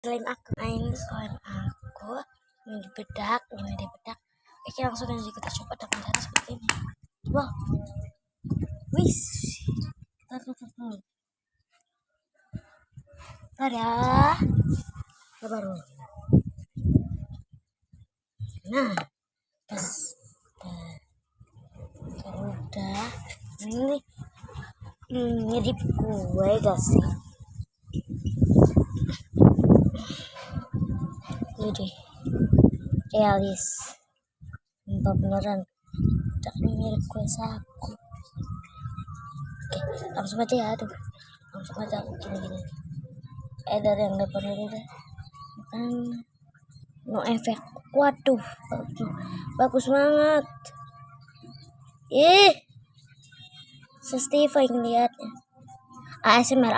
Slime aku ini dibedak oke langsung aja kita coba dengan cara seperti ini. Wow, wis ada baru nah pas kalau udah ini ngedip gue guys jadi realis entah beneran tak mirip kue saku. Oke langsung aja ya langsung aja aku gini dari yang depan dulu deh no efek. Waduh bagus banget satisfying lihatnya. ASMR